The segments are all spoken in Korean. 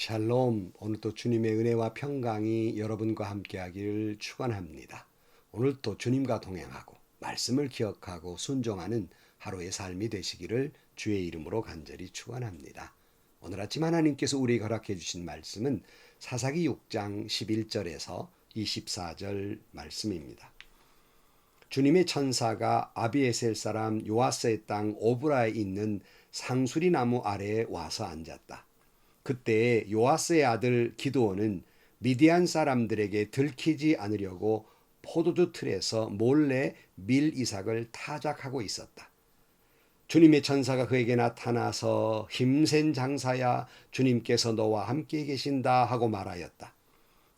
샬롬, 오늘도 주님의 은혜와 평강이 여러분과 함께하기를 축원합니다. 오늘도 주님과 동행하고 말씀을 기억하고 순종하는 하루의 삶이 되시기를 주의 이름으로 간절히 축원합니다. 오늘 아침 하나님께서 우리에게 허락해 주신 말씀은 사사기 6장 11절에서 24절 말씀입니다. 주님의 천사가 아비에셀 사람 요아스의 땅 오브라에 있는 상수리 나무 아래에 와서 앉았다. 그때 요아스의 아들 기드온은 미디안 사람들에게 들키지 않으려고 포도주 틀에서 몰래 밀 이삭을 타작하고 있었다. 주님의 천사가 그에게 나타나서 힘센 장사야, 주님께서 너와 함께 계신다 하고 말하였다.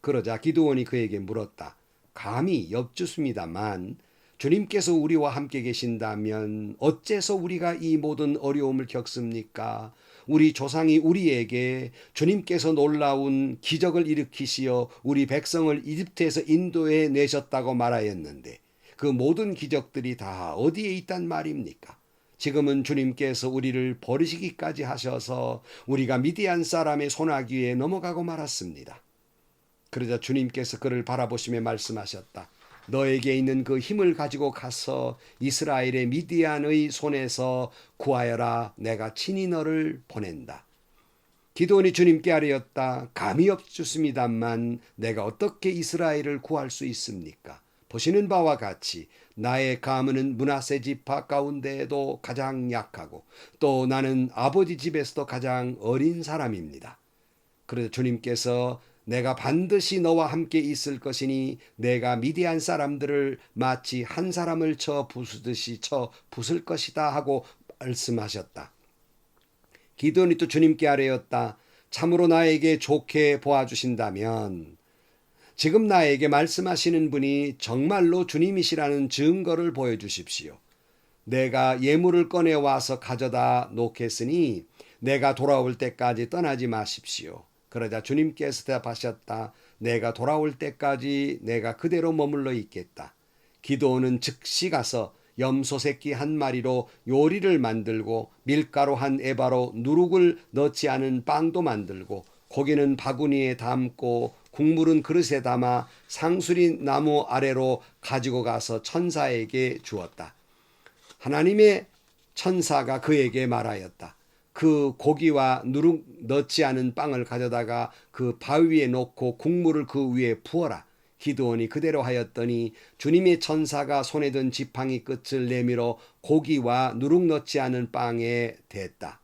그러자 기드온이 그에게 물었다. 감히 엽주습니다만 주님께서 우리와 함께 계신다면 어째서 우리가 이 모든 어려움을 겪습니까? 우리 조상이 우리에게 주님께서 놀라운 기적을 일으키시어 우리 백성을 이집트에서 인도해 내셨다고 말하였는데 그 모든 기적들이 다 어디에 있단 말입니까? 지금은 주님께서 우리를 버리시기까지 하셔서 우리가 미디안 사람의 손아귀에 넘어가고 말았습니다. 그러자 주님께서 그를 바라보시며 말씀하셨다. 너에게 있는 그 힘을 가지고 가서 이스라엘의 미디안의 손에서 구하여라. 내가 친히 너를 보낸다. 기드온이 주님께 아뢰었다. 감이 없습니다만 내가 어떻게 이스라엘을 구할 수 있습니까? 보시는 바와 같이 나의 가문은 므낫세 지파 가운데에도 가장 약하고 또 나는 아버지 집에서도 가장 어린 사람입니다. 그래서 주님께서 내가 반드시 너와 함께 있을 것이니 내가 미디안 사람들을 마치 한 사람을 쳐 부수듯이 쳐 부술 것이다 하고 말씀하셨다. 기드온이 또 주님께 아뢰었다. 참으로 나에게 좋게 보아주신다면 지금 나에게 말씀하시는 분이 정말로 주님이시라는 증거를 보여주십시오. 내가 예물을 꺼내와서 가져다 놓겠으니 내가 돌아올 때까지 떠나지 마십시오. 그러자 주님께서 대답하셨다. 내가 돌아올 때까지 내가 그대로 머물러 있겠다. 기드온은 즉시 가서 염소 새끼 한 마리로 요리를 만들고 밀가루 한 에바로 누룩을 넣지 않은 빵도 만들고 고기는 바구니에 담고 국물은 그릇에 담아 상수리 나무 아래로 가지고 가서 천사에게 주었다. 하나님의 천사가 그에게 말하였다. 그 고기와 누룩 넣지 않은 빵을 가져다가 그 바위에 놓고 국물을 그 위에 부어라. 기드온이 그대로 하였더니 주님의 천사가 손에 든 지팡이 끝을 내밀어 고기와 누룩 넣지 않은 빵에 댔다.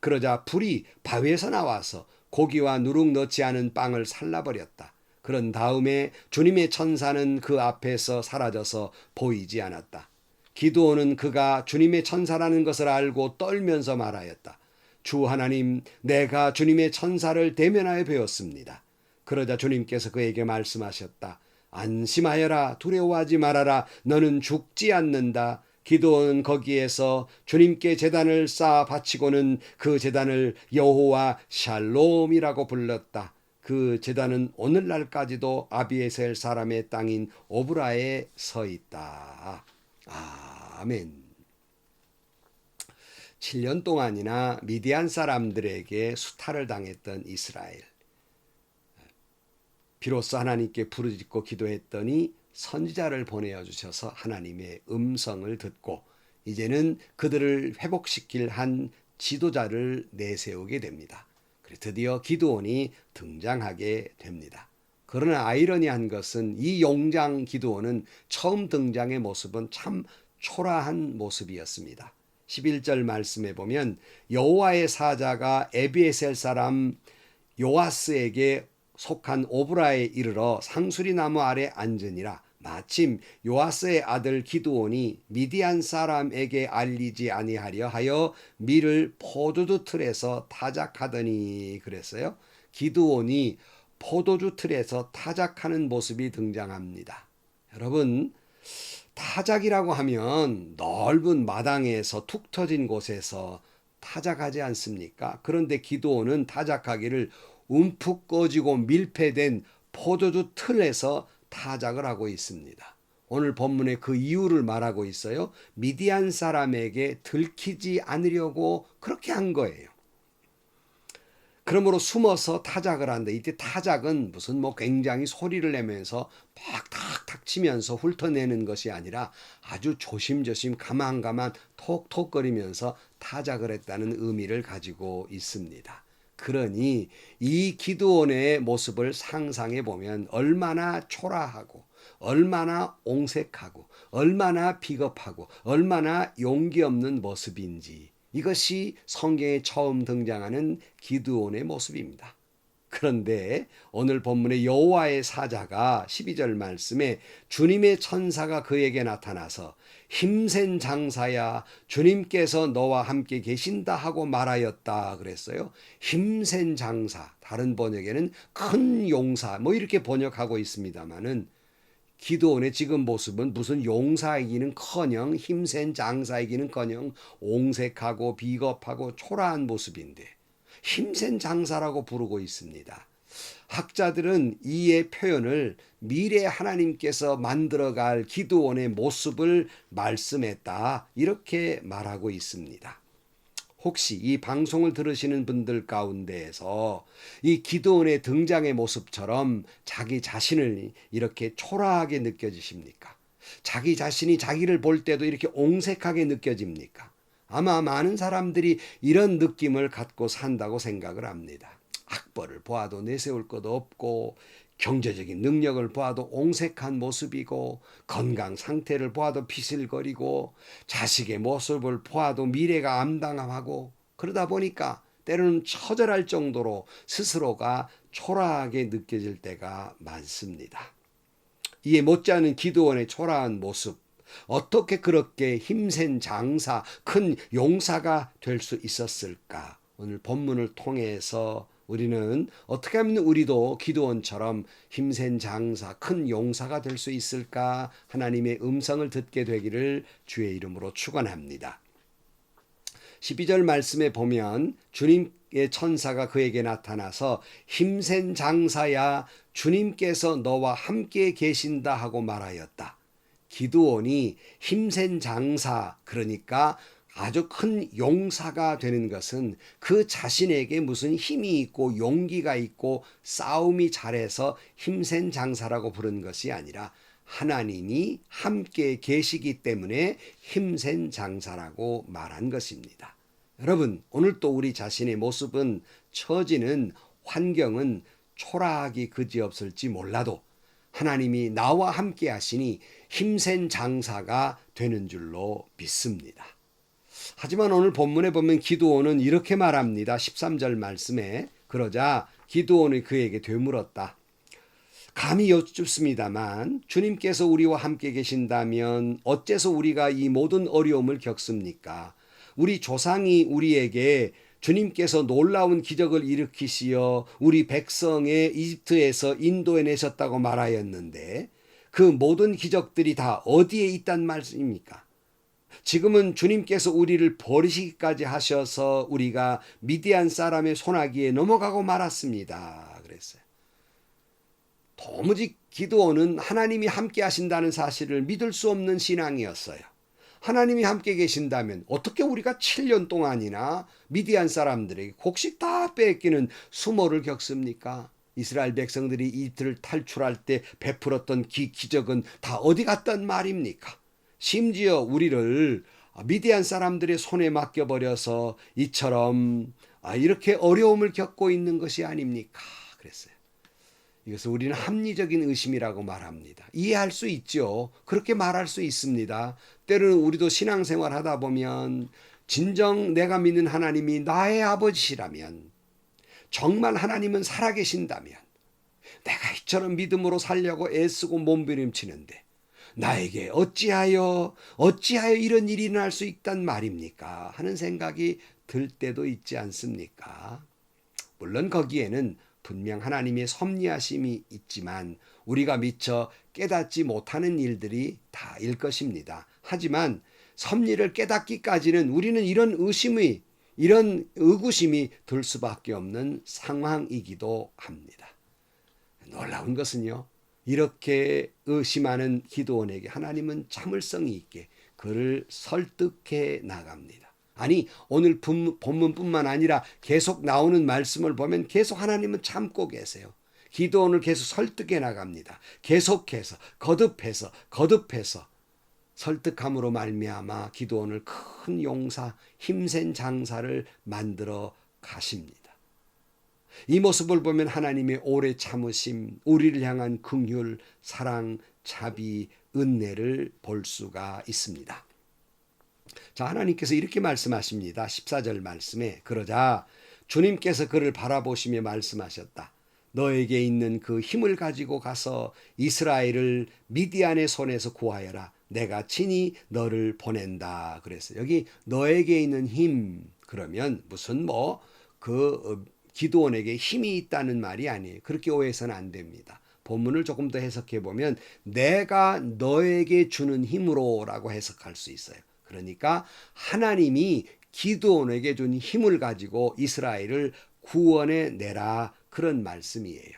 그러자 불이 바위에서 나와서 고기와 누룩 넣지 않은 빵을 살라버렸다. 그런 다음에 주님의 천사는 그 앞에서 사라져서 보이지 않았다. 기드온은 그가 주님의 천사라는 것을 알고 떨면서 말하였다. 주 하나님, 내가 주님의 천사를 대면하여 배웠습니다. 그러자 주님께서 그에게 말씀하셨다. 안심하여라. 두려워하지 말아라. 너는 죽지 않는다. 기드온은 거기에서 주님께 제단을 쌓아 바치고는 그 제단을 여호와 샬롬이라고 불렀다. 그 제단은 오늘날까지도 아비에셀 사람의 땅인 오브라에 서 있다. 아멘. 7년 동안이나 미디안 사람들에게 수탈을 당했던 이스라엘. 비로소 하나님께 부르짖고 기도했더니 선지자를 보내어 주셔서 하나님의 음성을 듣고 이제는 그들을 회복시킬 한 지도자를 내세우게 됩니다. 드디어 기드온이 등장하게 됩니다. 그러나 아이러니한 것은 이 용장 기드온은 처음 등장의 모습은 참 초라한 모습이었습니다. 11절 말씀에 보면 여호와의 사자가 에비에셀 사람 요아스에게 속한 오브라에 이르러 상수리 나무 아래 앉으니라. 마침 요아스의 아들 기드온이 미디안 사람에게 알리지 아니하려 하여 밀을 포도주 틀에서 타작하더니 그랬어요. 기드온이 포도주 틀에서 타작하는 모습이 등장합니다. 여러분, 타작이라고 하면 넓은 마당에서 툭 터진 곳에서 타작하지 않습니까? 그런데 기드온은 타작하기를 움푹 꺼지고 밀폐된 포도주 틀에서 타작을 하고 있습니다. 오늘 본문에 그 이유를 말하고 있어요. 미디안 사람에게 들키지 않으려고 그렇게 한 거예요. 그러므로 숨어서 타작을 한다. 이때 타작은 무슨 뭐 굉장히 소리를 내면서 막 탁탁 치면서 훑어내는 것이 아니라 아주 조심조심 가만가만 톡톡거리면서 타작을 했다는 의미를 가지고 있습니다. 그러니 이 기드온의 모습을 상상해 보면 얼마나 초라하고 얼마나 옹색하고 얼마나 비겁하고 얼마나 용기 없는 모습인지, 이것이 성경에 처음 등장하는 기드온의 모습입니다. 그런데 오늘 본문의 여호와의 사자가 12절 말씀에 주님의 천사가 그에게 나타나서 힘센 장사야, 주님께서 너와 함께 계신다 하고 말하였다 그랬어요. 힘센 장사, 다른 번역에는 큰 용사 뭐 이렇게 번역하고 있습니다만은 기드온의 지금 모습은 무슨 용사이기는커녕 힘센 장사이기는커녕 옹색하고 비겁하고 초라한 모습인데 힘센 장사라고 부르고 있습니다. 학자들은 이의 표현을 미래 하나님께서 만들어갈 기드온의 모습을 말씀했다, 이렇게 말하고 있습니다. 혹시 이 방송을 들으시는 분들 가운데에서 이 기드온의 등장의 모습처럼 자기 자신을 이렇게 초라하게 느껴지십니까? 자기 자신이 자기를 볼 때도 이렇게 옹색하게 느껴집니까? 아마 많은 사람들이 이런 느낌을 갖고 산다고 생각을 합니다. 학벌을 보아도 내세울 것도 없고, 경제적인 능력을 보아도 옹색한 모습이고, 건강 상태를 보아도 피실거리고, 자식의 모습을 보아도 미래가 암담하고, 그러다 보니까 때로는 처절할 정도로 스스로가 초라하게 느껴질 때가 많습니다. 이에 못지않은 기드온의 초라한 모습, 어떻게 그렇게 힘센 장사, 큰 용사가 될 수 있었을까? 오늘 본문을 통해서 우리는 어떻게 하면 우리도 기드온처럼 힘센 장사, 큰 용사가 될 수 있을까? 하나님의 음성을 듣게 되기를 주의 이름으로 축원합니다. 12절 말씀에 보면 주님의 천사가 그에게 나타나서 힘센 장사야, 주님께서 너와 함께 계신다 하고 말하였다. 기드온이 힘센 장사, 그러니까 아주 큰 용사가 되는 것은 그 자신에게 무슨 힘이 있고 용기가 있고 싸움이 잘해서 힘센 장사라고 부른 것이 아니라 하나님이 함께 계시기 때문에 힘센 장사라고 말한 것입니다. 여러분, 오늘 또 우리 자신의 모습은, 처지는, 환경은 초라하기 그지없을지 몰라도 하나님이 나와 함께 하시니 힘센 장사가 되는 줄로 믿습니다. 하지만 오늘 본문에 보면 기드온은 이렇게 말합니다. 13절 말씀에 그러자 기드온이 그에게 되물었다. 감히 여쭙습니다만 주님께서 우리와 함께 계신다면 어째서 우리가 이 모든 어려움을 겪습니까? 우리 조상이 우리에게 주님께서 놀라운 기적을 일으키시어 우리 백성의 이집트에서 인도해 내셨다고 말하였는데 그 모든 기적들이 다 어디에 있단 말씀입니까? 지금은 주님께서 우리를 버리시기까지 하셔서 우리가 미디안 사람의 손아귀에 넘어가고 말았습니다. 그랬어요. 도무지 기드온은 하나님이 함께 하신다는 사실을 믿을 수 없는 신앙이었어요. 하나님이 함께 계신다면 어떻게 우리가 7년 동안이나 미디안 사람들에게 곡식 다 뺏기는 수모를 겪습니까? 이스라엘 백성들이 이집트를 탈출할 때 베풀었던 기적은 다 어디 갔단 말입니까? 심지어 우리를 미디안 사람들의 손에 맡겨버려서 이처럼 이렇게 어려움을 겪고 있는 것이 아닙니까? 그랬어요. 이것을 우리는 합리적인 의심이라고 말합니다. 이해할 수 있죠. 그렇게 말할 수 있습니다. 때로는 우리도 신앙생활 하다 보면 진정 내가 믿는 하나님이 나의 아버지시라면, 정말 하나님은 살아계신다면 내가 이처럼 믿음으로 살려고 애쓰고 몸부림치는데 나에게 어찌하여 이런 일이 일어날 수 있단 말입니까? 하는 생각이 들 때도 있지 않습니까? 물론 거기에는 분명 하나님의 섭리하심이 있지만 우리가 미처 깨닫지 못하는 일들이 다일 것입니다. 하지만 섭리를 깨닫기까지는 우리는 이런 의구심이 들 수밖에 없는 상황이기도 합니다. 놀라운 것은요, 이렇게 의심하는 기드온에게 하나님은 참을성이 있게 그를 설득해 나갑니다. 아니, 오늘 본문뿐만 아니라 계속 나오는 말씀을 보면 계속 하나님은 참고 계세요. 기도원을 계속 설득해 나갑니다. 계속해서 거듭해서 설득함으로 말미암아 기도원을 큰 용사, 힘센 장사를 만들어 가십니다. 이 모습을 보면 하나님의 오래 참으심, 우리를 향한 긍휼, 사랑, 자비, 은혜를 볼 수가 있습니다. 자, 하나님께서 이렇게 말씀하십니다. 14절 말씀에 그러자 주님께서 그를 바라보시며 말씀하셨다. 너에게 있는 그 힘을 가지고 가서 이스라엘을 미디안의 손에서 구하여라. 내가 친히 너를 보낸다. 그래서 여기 너에게 있는 힘 그러면 무슨 기드온에게 힘이 있다는 말이 아니에요. 그렇게 오해해서는 안 됩니다. 본문을 조금 더 해석해 보면 내가 너에게 주는 힘으로라고 해석할 수 있어요. 그러니까 하나님이 기드온에게 준 힘을 가지고 이스라엘을 구원해 내라 그런 말씀이에요.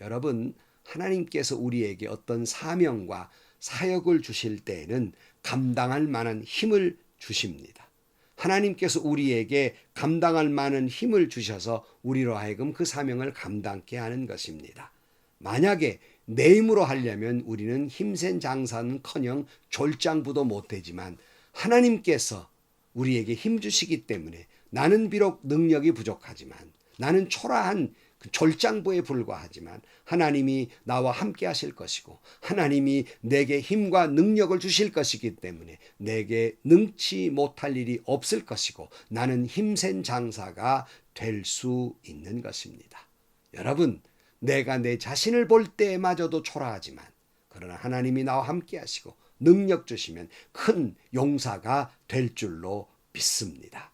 여러분, 하나님께서 우리에게 어떤 사명과 사역을 주실 때에는 감당할 만한 힘을 주십니다. 하나님께서 우리에게 감당할 만한 힘을 주셔서 우리로 하여금 그 사명을 감당케 하는 것입니다. 만약에 내 힘으로 하려면 우리는 힘센 장사는커녕 졸장부도 못되지만 하나님께서 우리에게 힘 주시기 때문에 나는 비록 능력이 부족하지만 나는 초라한 졸장부에 불과하지만 하나님이 나와 함께 하실 것이고 하나님이 내게 힘과 능력을 주실 것이기 때문에 내게 능치 못할 일이 없을 것이고 나는 힘센 장사가 될 수 있는 것입니다. 여러분, 내가 내 자신을 볼 때마저도 초라하지만 그러나 하나님이 나와 함께 하시고 능력 주시면 큰 용사가 될 줄로 믿습니다.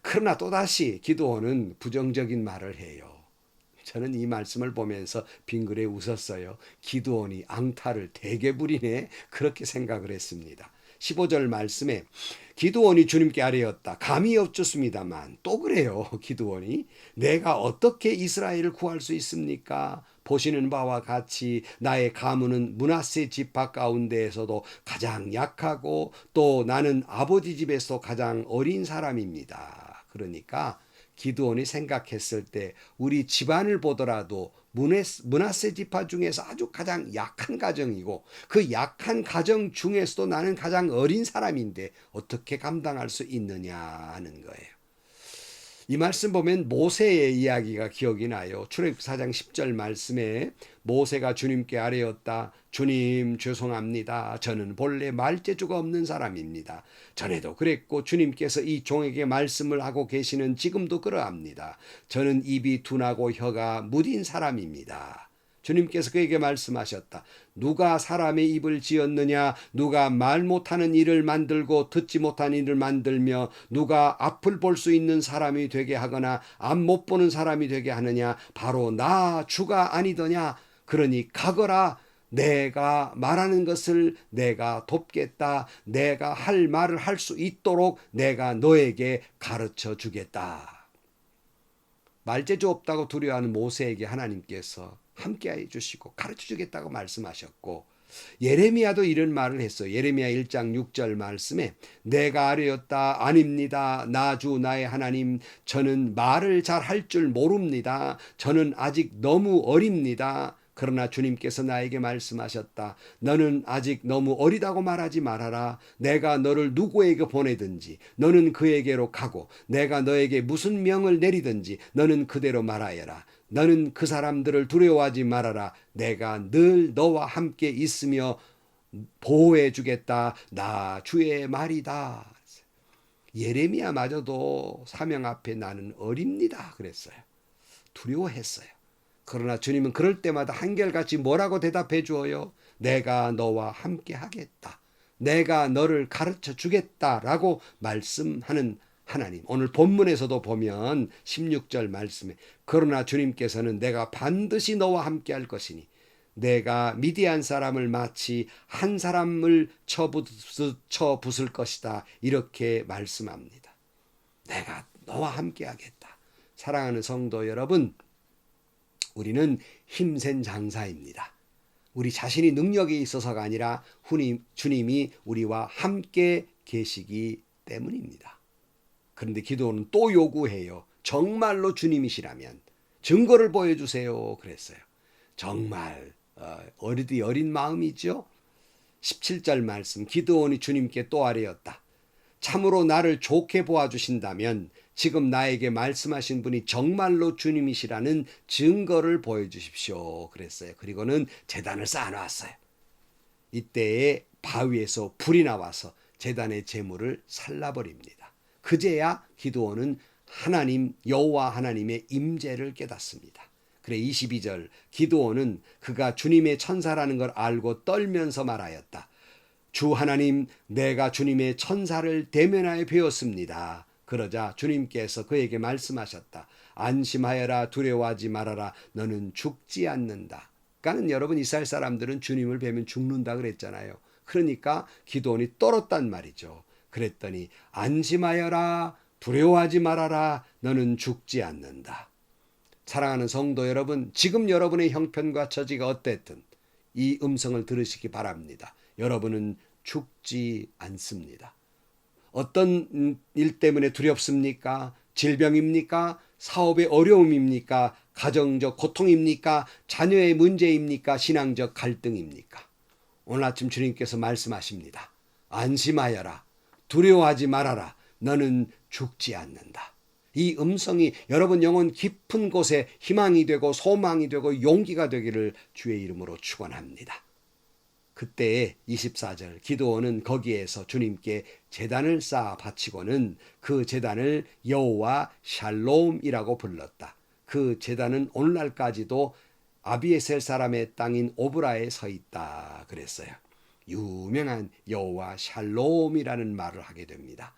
그러나 또다시 기드온은 부정적인 말을 해요. 저는 이 말씀을 보면서 빙그레 웃었어요. 기드온이 앙탈을 되게 부리네 그렇게 생각을 했습니다. 15절 말씀에 기드온이 주님께 아뢰었다. 감히 여쭙습니다만 또 그래요. 기드온이 내가 어떻게 이스라엘을 구할 수 있습니까? 보시는 바와 같이 나의 가문은 므낫세 지파 가운데에서도 가장 약하고 또 나는 아버지 집에서 가장 어린 사람입니다. 그러니까 기드온이 생각했을 때 우리 집안을 보더라도 므낫세 지파 중에서 아주 가장 약한 가정이고 그 약한 가정 중에서도 나는 가장 어린 사람인데 어떻게 감당할 수 있느냐 하는 거예요. 이 말씀 보면 모세의 이야기가 기억이 나요. 출애굽 4장 10절 말씀에 모세가 주님께 아뢰었다. 주님 죄송합니다. 저는 본래 말재주가 없는 사람입니다. 전에도 그랬고 주님께서 이 종에게 말씀을 하고 계시는 지금도 그러합니다. 저는 입이 둔하고 혀가 무딘 사람입니다. 주님께서 그에게 말씀하셨다. 누가 사람의 입을 지었느냐? 누가 말 못하는 일을 만들고 듣지 못한 일을 만들며 누가 앞을 볼 수 있는 사람이 되게 하거나 앞 못 보는 사람이 되게 하느냐? 바로 나 주가 아니더냐? 그러니 가거라. 내가 말하는 것을 내가 돕겠다. 내가 할 말을 할 수 있도록 내가 너에게 가르쳐 주겠다. 말재주 없다고 두려워하는 모세에게 하나님께서 함께해 주시고 가르쳐 주겠다고 말씀하셨고 예레미야도 이런 말을 했어요. 예레미야 1장 6절 말씀에 내가 아뢰었다. 아닙니다. 나 주 나의 하나님 저는 말을 잘 할 줄 모릅니다. 저는 아직 너무 어립니다. 그러나 주님께서 나에게 말씀하셨다. 너는 아직 너무 어리다고 말하지 말아라. 내가 너를 누구에게 보내든지 너는 그에게로 가고 내가 너에게 무슨 명을 내리든지 너는 그대로 말하여라. 너는 그 사람들을 두려워하지 말아라. 내가 늘 너와 함께 있으며 보호해 주겠다. 나 주의 말이다. 예레미야마저도 사명 앞에 나는 어립니다 그랬어요. 두려워했어요. 그러나 주님은 그럴 때마다 한결같이 뭐라고 대답해 주어요? 내가 너와 함께 하겠다. 내가 너를 가르쳐 주겠다라고 말씀하는 하나님. 오늘 본문에서도 보면 16절 말씀에 그러나 주님께서는 내가 반드시 너와 함께 할 것이니 내가 미디안 사람을 마치 한 사람을 쳐 부술 것이다. 이렇게 말씀합니다. 내가 너와 함께 하겠다. 사랑하는 성도 여러분, 우리는 힘센 장사입니다. 우리 자신이 능력이 있어서가 아니라 주님이 우리와 함께 계시기 때문입니다. 그런데 기도는 또 요구해요. 정말로 주님이시라면 증거를 보여주세요. 그랬어요. 정말 어린 마음이죠. 17절 말씀, 기드온이 주님께 또 아뢰었다. 참으로 나를 좋게 보아주신다면 지금 나에게 말씀하신 분이 정말로 주님이시라는 증거를 보여주십시오. 그랬어요. 그리고는 제단을 쌓아놨어요. 이때에 바위에서 불이 나와서 제단의 제물을 살라버립니다. 그제야 기드온은 하나님 여호와 하나님의 임재를 깨닫습니다. 그래 22절, 기드온은 그가 주님의 천사라는 걸 알고 떨면서 말하였다. 주 하나님, 내가 주님의 천사를 대면하여 배웠습니다. 그러자 주님께서 그에게 말씀하셨다. 안심하여라, 두려워하지 말아라, 너는 죽지 않는다. 그러니까 여러분, 이스라엘 사람들은 주님을 뵈면 죽는다 그랬잖아요. 그러니까 기드온이 떨었단 말이죠. 그랬더니 안심하여라, 두려워하지 말아라, 너는 죽지 않는다. 사랑하는 성도 여러분, 지금 여러분의 형편과 처지가 어땠든 이 음성을 들으시기 바랍니다. 여러분은 죽지 않습니다. 어떤 일 때문에 두렵습니까? 질병입니까? 사업의 어려움입니까? 가정적 고통입니까? 자녀의 문제입니까? 신앙적 갈등입니까? 오늘 아침 주님께서 말씀하십니다. 안심하여라. 두려워하지 말아라. 너는 죽지 않는다. 이 음성이 여러분 영혼 깊은 곳에 희망이 되고 소망이 되고 용기가 되기를 주의 이름으로 축원합니다. 그때에 24절, 기드온은 거기에서 주님께 제단을 쌓아 바치고는 그 제단을 여호와 샬롬이라고 불렀다. 그 제단은 오늘날까지도 아비에셀 사람의 땅인 오브라에 서 있다 그랬어요. 유명한 여호와 샬롬이라는 말을 하게 됩니다.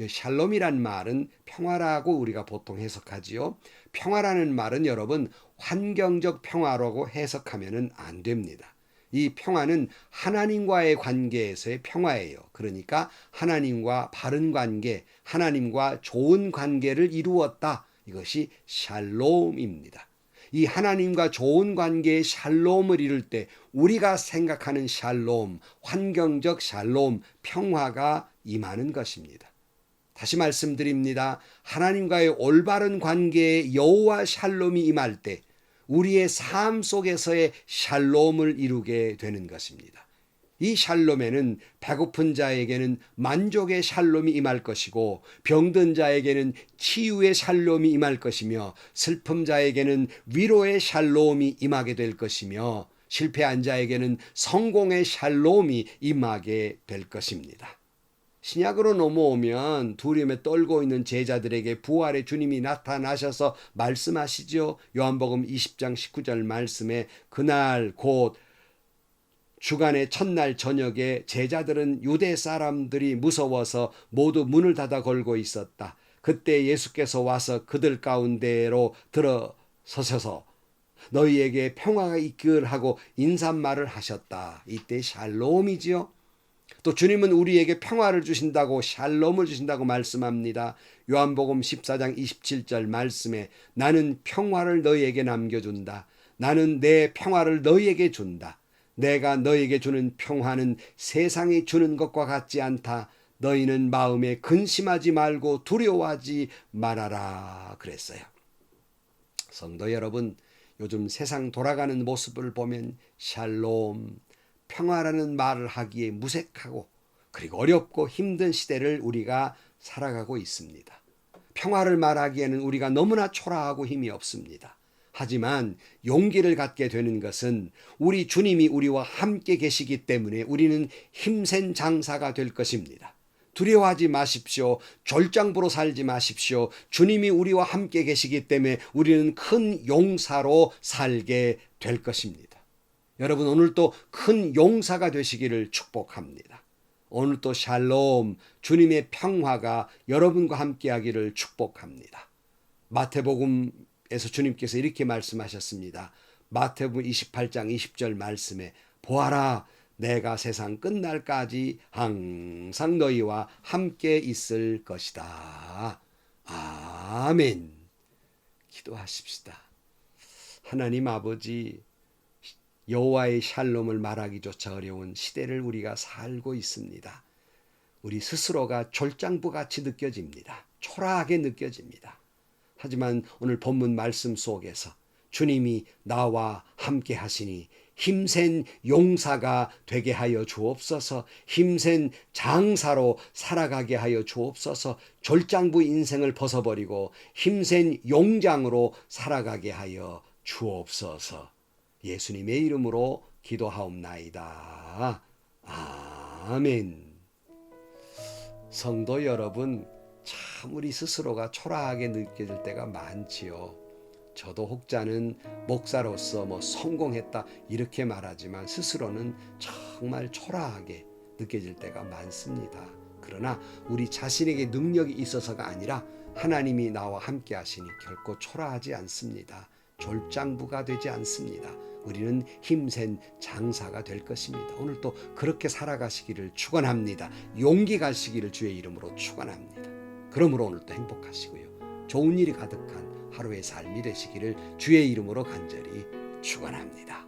샬롬이란 말은 평화라고 우리가 보통 해석하지요. 평화라는 말은 여러분 환경적 평화라고 해석하면 안 됩니다. 이 평화는 하나님과의 관계에서의 평화예요. 그러니까 하나님과 바른 관계, 하나님과 좋은 관계를 이루었다. 이것이 샬롬입니다. 이 하나님과 좋은 관계의 샬롬을 이룰 때 우리가 생각하는 샬롬, 환경적 샬롬, 평화가 임하는 것입니다. 다시 말씀드립니다. 하나님과의 올바른 관계에 여호와 샬롬이 임할 때 우리의 삶 속에서의 샬롬을 이루게 되는 것입니다. 이 샬롬에는 배고픈 자에게는 만족의 샬롬이 임할 것이고 병든 자에게는 치유의 샬롬이 임할 것이며 슬픔 자에게는 위로의 샬롬이 임하게 될 것이며 실패한 자에게는 성공의 샬롬이 임하게 될 것입니다. 신약으로 넘어오면 두려움에 떨고 있는 제자들에게 부활의 주님이 나타나셔서 말씀하시죠. 요한복음 20장 19절 말씀에 그날 곧 주간의 첫날 저녁에 제자들은 유대 사람들이 무서워서 모두 문을 닫아 걸고 있었다. 그때 예수께서 와서 그들 가운데로 들어서셔서 너희에게 평화가 있기를 하고 인사말을 하셨다. 이때 샬롬이지요. 또 주님은 우리에게 평화를 주신다고 샬롬을 주신다고 말씀합니다. 요한복음 14장 27절 말씀에 나는 평화를 너희에게 남겨준다. 나는 내 평화를 너희에게 준다. 내가 너희에게 주는 평화는 세상이 주는 것과 같지 않다. 너희는 마음에 근심하지 말고 두려워하지 말아라 그랬어요. 성도 여러분, 요즘 세상 돌아가는 모습을 보면 샬롬, 평화라는 말을 하기에 무색하고 그리고 어렵고 힘든 시대를 우리가 살아가고 있습니다. 평화를 말하기에는 우리가 너무나 초라하고 힘이 없습니다. 하지만 용기를 갖게 되는 것은 우리 주님이 우리와 함께 계시기 때문에 우리는 힘센 장사가 될 것입니다. 두려워하지 마십시오. 졸장부로 살지 마십시오. 주님이 우리와 함께 계시기 때문에 우리는 큰 용사로 살게 될 것입니다. 여러분, 오늘도 큰 용사가 되시기를 축복합니다. 오늘도 샬롬, 주님의 평화가 여러분과 함께하기를 축복합니다. 마태복음에서 주님께서 이렇게 말씀하셨습니다. 마태복음 28장 20절 말씀에 보아라, 내가 세상 끝날까지 항상 너희와 함께 있을 것이다. 아멘. 기도하십시다. 하나님 아버지, 여호와의 샬롬을 말하기조차 어려운 시대를 우리가 살고 있습니다. 우리 스스로가 졸장부같이 느껴집니다. 초라하게 느껴집니다. 하지만 오늘 본문 말씀 속에서 주님이 나와 함께 하시니 힘센 용사가 되게 하여 주옵소서, 힘센 장사로 살아가게 하여 주옵소서, 졸장부 인생을 벗어버리고 힘센 용장으로 살아가게 하여 주옵소서. 예수님의 이름으로 기도하옵나이다. 아멘. 성도 여러분, 참 우리 스스로가 초라하게 느껴질 때가 많지요. 저도 혹자는 목사로서 성공했다 이렇게 말하지만 스스로는 정말 초라하게 느껴질 때가 많습니다. 그러나 우리 자신에게 능력이 있어서가 아니라 하나님이 나와 함께 하시니 결코 초라하지 않습니다. 졸장부가 되지 않습니다. 우리는 힘센 장사가 될 것입니다. 오늘도 그렇게 살아가시기를 축원합니다. 용기 가시기를 주의 이름으로 축원합니다. 그러므로 오늘도 행복하시고요, 좋은 일이 가득한 하루의 삶이 되시기를 주의 이름으로 간절히 축원합니다.